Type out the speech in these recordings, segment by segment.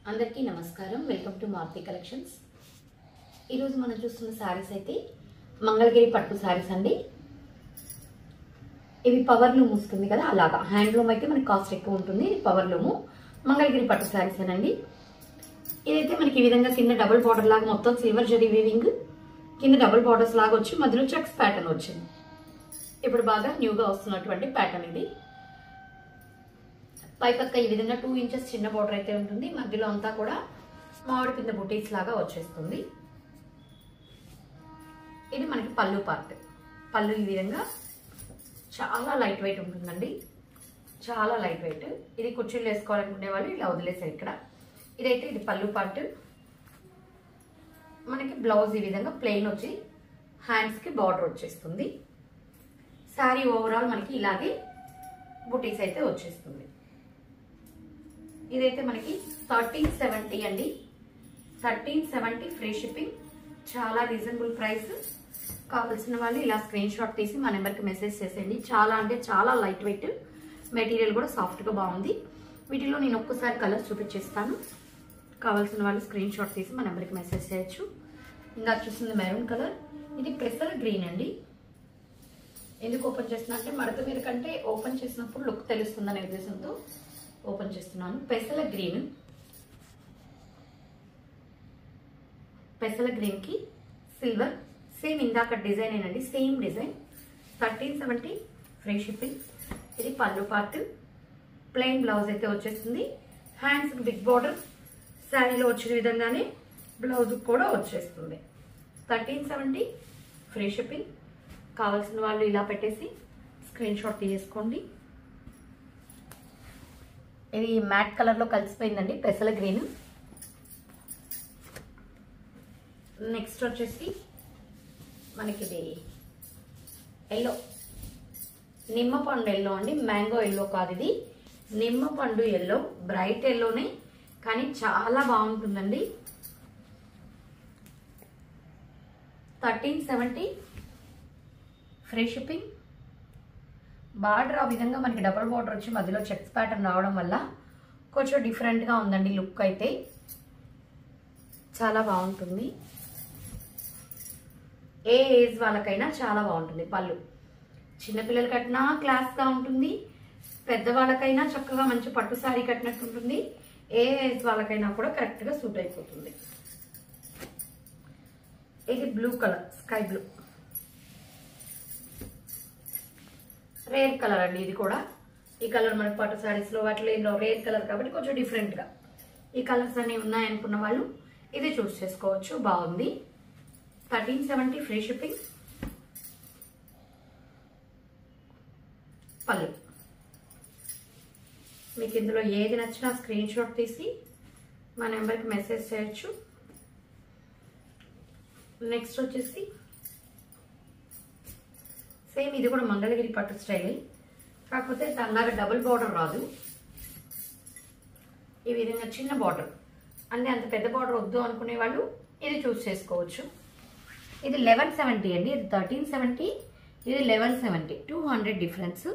అందరికీ నమస్కారం. Welcome to Maruti collections. ఈరోజు మనం చూస్తున్న శారీస్ అయితే మంగళగిరి పట్టు శారీస్ అండి. ఇవి పవర్ లూమ్ వస్తుంది కదా, అలాగా హ్యాండ్లూమ్ అయితే మనకి కాస్ట్ ఎక్కువ ఉంటుంది. ఇది పవర్ లూము మంగళగిరి పట్టు శారీస్ అనండి. ఇదైతే మనకి ఈ విధంగా కింద డబుల్ బార్డర్ లాగా మొత్తం సిల్వర్ జరీ వీవింగ్, కింద డబుల్ బార్డర్స్ లాగా వచ్చి మధ్యలో చెక్స్ ప్యాటర్న్ వచ్చింది. ఇప్పుడు బాగా న్యూగా వస్తున్నటువంటి ప్యాటర్న్ ఇది. పై పక్క ఈ విధంగా 2 ఇంచెస్ చిన్న బార్డర్ అయితే ఉంటుంది. మధ్యలో అంతా కూడా మామిడి పింద బుటీస్ లాగా వచ్చేస్తుంది. ఇది మనకి పళ్ళు పార్ట్. పళ్ళు ఈ విధంగా చాలా లైట్ వెయిట్ ఉంటుందండి, చాలా లైట్ వెయిట్. ఇది కుర్చీలు వేసుకోవాలనుకునే వాళ్ళు ఇలా వదిలేసారు ఇక్కడ. ఇదైతే ఇది పళ్ళు పార్ట్. మనకి బ్లౌజ్ ఈ విధంగా ప్లెయిన్ వచ్చి హ్యాండ్స్ కి బార్డర్ వచ్చేస్తుంది. శారీ ఓవరాల్ మనకి ఇలాగే బుటీస్ అయితే వచ్చేస్తుంది. ఇదైతే మనకి 1370 అండి. 1370 ఫ్రీ షిప్పింగ్, చాలా రీజనబుల్ ప్రైస్. కావాల్సిన వాళ్ళు ఇలా స్క్రీన్ షాట్ తీసి మా నెంబర్కి మెసేజ్ చేసేయండి. చాలా అంటే చాలా లైట్ వెయిట్, మెటీరియల్ కూడా సాఫ్ట్గా బాగుంది. వీటిలో నేను ఒక్కసారి కలర్స్ చూపించేస్తాను. కావాల్సిన వాళ్ళు స్క్రీన్ షాట్ తీసి మా నెంబర్కి మెసేజ్ చేయొచ్చు. ఇంకా చూస్తుంది మెరూన్ కలర్. ఇది పెసర గ్రీన్ అండి. ఎందుకు ఓపెన్ చేస్తున్నా అంటే మడత మీద కంటే ఓపెన్ చేసినప్పుడు లుక్ తెలుస్తుందనే ఉద్దేశంతో ఓపెన్ చేస్తున్నాను. పెసల గ్రీన్, పెసల గ్రీన్ కి సిల్వర్, సేమ్ ఇందాక డిజైన్ ఏనండి, సేమ్ డిజైన్. 1370 free shipping. ఇది పళ్ళు పార్ట్. ప్లెయిన్ బ్లౌజ్ అయితే వచ్చేస్తుంది. హ్యాండ్స్ బిగ్ బార్డర్, శారీలో వచ్చిన విధంగానే బ్లౌజ్ కూడా వచ్చేస్తుంది. 1370 ఫ్రీ షిప్పింగ్. కావాల్సిన వాళ్ళు ఇలా పెట్టేసి స్క్రీన్ షాట్ తీసుకోండి. ఇది మ్యాట్ కలర్ లో కలిసిపోయిందండి, పెసల గ్రీన్. నెక్స్ట్ వచ్చేసి మనకి ఇది ఎల్లో, నిమ్మపండు ఎల్లో అండి, మ్యాంగో ఎల్లో కాదు, ఇది నిమ్మపండు ఎల్లో. బ్రైట్ ఎల్లోనే కానీ చాలా బాగుంటుందండి. 1370 ఫ్రీ షిప్పింగ్. బార్డర్ ఆ విధంగా మనకి డబుల్ బార్డర్ వచ్చి మధ్యలో చెక్స్ ప్యాటర్న్ రావడం వల్ల కొంచెం డిఫరెంట్గా ఉందండి లుక్ అయితే. చాలా బాగుంటుంది. ఏ ఏజ్ వాళ్ళకైనా చాలా బాగుంటుంది. పళ్ళు చిన్నపిల్లలు కట్టినా క్లాస్గా ఉంటుంది, పెద్దవాళ్ళకైనా చక్కగా మంచి పట్టు శారీ కట్టినట్టు ఉంటుంది. ఏ ఏజ్ వాళ్ళకైనా కూడా కరెక్ట్గా సూట్ అయిపోతుంది. ఇది blue colour, sky blue, rare colour అండి. ఇది కూడా ఈ కలర్ మనకి పట్టు శారీస్ లో వాటిలో రేర్ కలర్ కాబట్టి కొంచెం డిఫరెంట్ గా ఈ కలర్స్ అన్ని ఉన్నాయనుకున్న వాళ్ళు ఇది చూస్ చేసుకోవచ్చు. బాగుంది. 1370 ఫ్రీ షిప్పింగ్. పళ్ళు మీకు ఇందులో ఏది నచ్చినా స్క్రీన్ షాట్ తీసి మా నెంబర్కి మెసేజ్ చేయొచ్చు. నెక్స్ట్ వచ్చేసి సేమ్ ఇది కూడా మంగళగిరి పట్టు స్టైల్, కాకపోతే దానిలాగా డబుల్ బార్డర్ రాదు. ఈ విధంగా చిన్న బార్డర్, అంటే అంత పెద్ద బార్డర్ వద్దు అనుకునే వాళ్ళు ఇది చూస్ చేసుకోవచ్చు. ఇది 1170 అండి. ఇది 1370, ఇది 1170, 200 డిఫరెన్స్.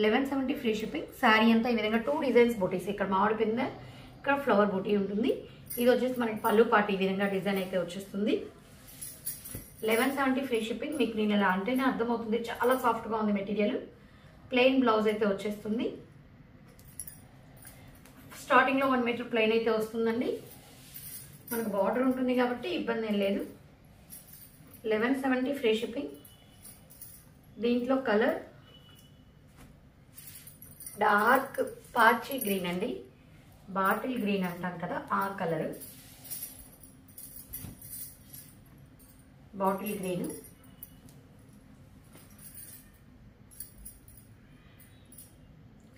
1170 free shipping. శారీ అంతా ఈ విధంగా 2 డిజైన్స్ బూటీస్, ఇక్కడ మామిడి పింద, ఇక్కడ ఫ్లవర్ బూటీ ఉంటుంది. ఇది వచ్చేసి మనకి పళ్ళు పాటు ఈ విధంగా డిజైన్ అయితే వచ్చేస్తుంది. 1170 ఫ్రీ షిప్పింగ్. మీకు నేను ఇలా అంటేనే అర్థమవుతుంది, చాలా సాఫ్ట్గా ఉంది మెటీరియల్. ప్లెయిన్ బ్లౌజ్ అయితే వచ్చేస్తుంది. స్టార్టింగ్లో 1 మీటర్ ప్లెయిన్ అయితే వస్తుందండి. మనకు బార్డర్ ఉంటుంది కాబట్టి ఇబ్బంది ఏం లేదు. 1170 ఫ్రీ షిప్పింగ్. దీంట్లో కలర్ డార్క్ పాచి గ్రీన్ అండి, బాటిల్ గ్రీన్ అంటాం కదా ఆ కలర్, బాటిల్ గ్రీన్.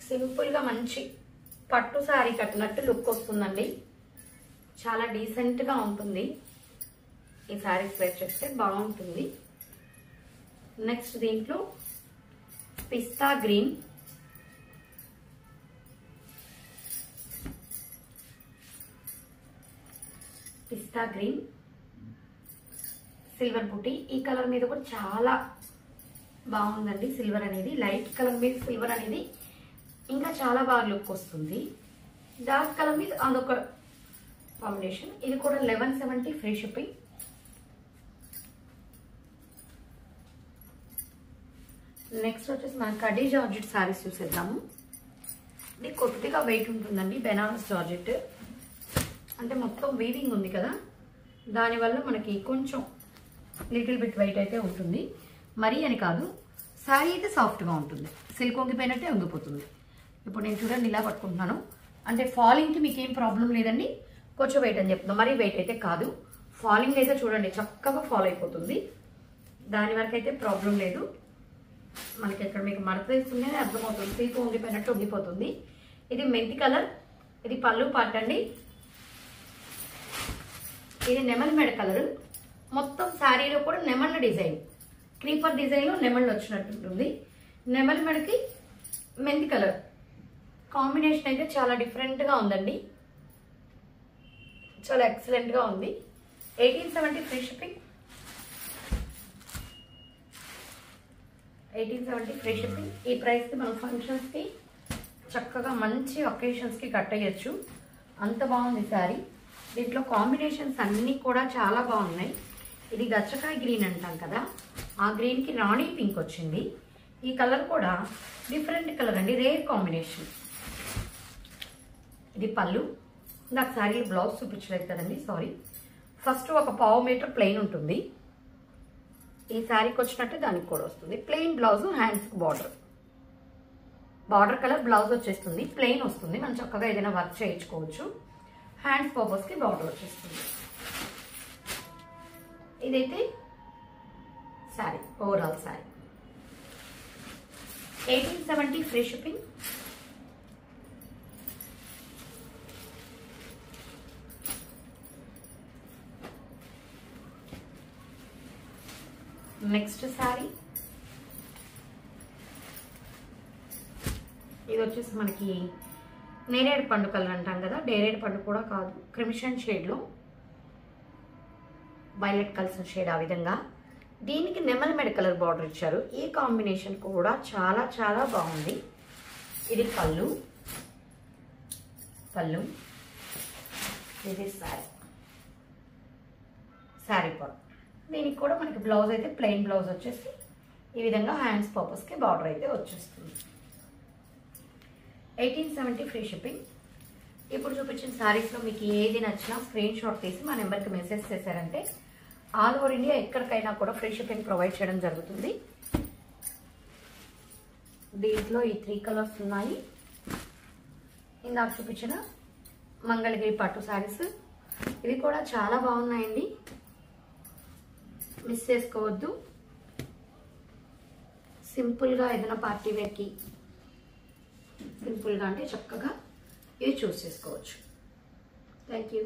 సింపుల్ గా మంచి పట్టు శారీ కట్టినట్టు లుక్ వస్తుందండి. చాలా డీసెంట్ గా ఉంటుంది. ఈ శారీస్ వేర్ చేస్తే బాగుంటుంది. నెక్స్ట్ దీంట్లో పిస్తా గ్రీన్, పిస్తా గ్రీన్, సిల్వర్ బూటీ. ఈ కలర్ మీద కూడా చాలా బాగుందండి. సిల్వర్ అనేది, లైట్ కలర్ మీద సిల్వర్ అనేది ఇంకా చాలా బాగా లుక్ వస్తుంది. డార్క్ కలర్ మీద అదొక కాంబినేషన్. ఇది కూడా 1170 ఫ్రీ షిప్పింగ్. నెక్స్ట్ వచ్చేసి మనం కడీ జార్జెట్ శారీస్ చూసేద్దాము. ఇది కొద్దిగా వెయిట్ ఉంటుందండి. బెనారస్ జార్జెట్ అంటే మొత్తం వీవింగ్ ఉంది కదా, దానివల్ల మనకి కొంచెం లిటిల్ బిట్ వెయిట్ అయితే ఉంటుంది. మరీ అని కాదు, శారీ అయితే సాఫ్ట్గా ఉంటుంది. సిల్క్ వంగిపోయినట్టే వంగిపోతుంది. ఇప్పుడు నేను చూడండి ఇలా పట్టుకుంటున్నాను అంటే ఫాలింగ్కి మీకు ఏం ప్రాబ్లం లేదండి. కొంచెం వెయిట్ అని చెప్తున్నాను, మరీ వెయిట్ అయితే కాదు. ఫాలింగ్ అయితే చూడండి చక్కగా ఫాలో అయిపోతుంది. దాని వరకు అయితే ప్రాబ్లం లేదు. మనకి ఇక్కడ మీకు మడత వేస్తుందని అర్థమవుతుంది. సిల్క్ వంగిపోయినట్టు వంగిపోతుంది. ఇది మెంతి కలర్. ఇది పళ్ళు పార్ట్ అండి. ఇది నెమలి మెడ కలర్. మొత్తం శారీలో కూడా నెమళ్ళ డిజైన్, క్రీపర్ డిజైన్లో నెమళ్ళు వచ్చినట్టుంటుంది. నెమలి మెడకి మెంతి కలర్ కాంబినేషన్ అయితే చాలా డిఫరెంట్గా ఉందండి. చాలా ఎక్సలెంట్గా ఉంది. 1870 ఫ్రీ షిప్పింగ్. 1870 free shipping. ఈ ప్రైస్కి మనం ఫంక్షన్స్కి చక్కగా మంచి ఒకేషన్స్కి కట్టేయచ్చు. అంత బాగుంది శారీ. దీంట్లో కాంబినేషన్స్ అన్నీ కూడా చాలా బాగున్నాయి. ఇది గచ్చకాయ గ్రీన్ అంటాం కదా, ఆ గ్రీన్కి రాణి పింక్ వచ్చింది. ఈ కలర్ కూడా డిఫరెంట్ కలర్ అండి, రేర్ కాంబినేషన్. ఇది పళ్ళు. నాకు శారీలో బ్లౌజ్ చూపించలేదు కదండి, సారీ. ఫస్ట్ ఒక పావు మీటర్ ప్లెయిన్ ఉంటుంది. ఈ శారీకి వచ్చినట్టు దానికి కూడా వస్తుంది. ప్లెయిన్ బ్లౌజ్, హ్యాండ్స్కి బార్డర్ కలర్ బ్లౌజ్ వచ్చేస్తుంది. ప్లెయిన్ వస్తుంది. మనం చక్కగా ఏదైనా వర్క్ చేయించుకోవచ్చు. హ్యాండ్స్ పర్పస్కి బార్డర్ వచ్చేస్తుంది. ఇదైతే sari, overall sari. 1870 free shipping. Next sari ఇది వచ్చేసి మనకి నేరేడు పండు కలర్ అంటాం కదా, నేరేడు పండు కూడా కాదు, క్రిమిషన్ షేడ్లో వైలెట్ కలిసిన షేడ్. ఆ విధంగా దీనికి నెమలి మెడ కలర్ బార్డర్ ఇచ్చారు. ఈ కాంబినేషన్ కూడా చాలా చాలా బాగుంది. ఇది పళ్ళు. ఇది శారీ పార్ట్. దీనికి కూడా మనకి బ్లౌజ్ అయితే ప్లెయిన్ బ్లౌజ్ వచ్చేసి ఈ విధంగా హ్యాండ్స్ పర్పస్కి బార్డర్ అయితే వచ్చేస్తుంది. 1870 ఫ్రీ షిప్పింగ్. ఇప్పుడు చూపించిన శారీస్లో మీకు ఏది నచ్చినా స్క్రీన్ షాట్ తీసి మా నెంబర్కి మెసేజ్ చేశారంటే ఆల్ ఓవర్ ఇండియా ఎక్కడికైనా కూడా ఫ్రీ షిప్పింగ్ ప్రొవైడ్ చేయడం జరుగుతుంది. దీంట్లో ఈ 3 కలర్స్ ఉన్నాయి. ఇందాక చూపించిన మంగళగిరి పట్టు శారీస్ ఇవి కూడా చాలా బాగున్నాయండి, మిస్ చేసుకోవద్దు. సింపుల్గా ఏదైనా పార్టీ వేర్కి సింపుల్గా అంటే చక్కగా ఇవి చూస్ చేసుకోవచ్చు. Thank you.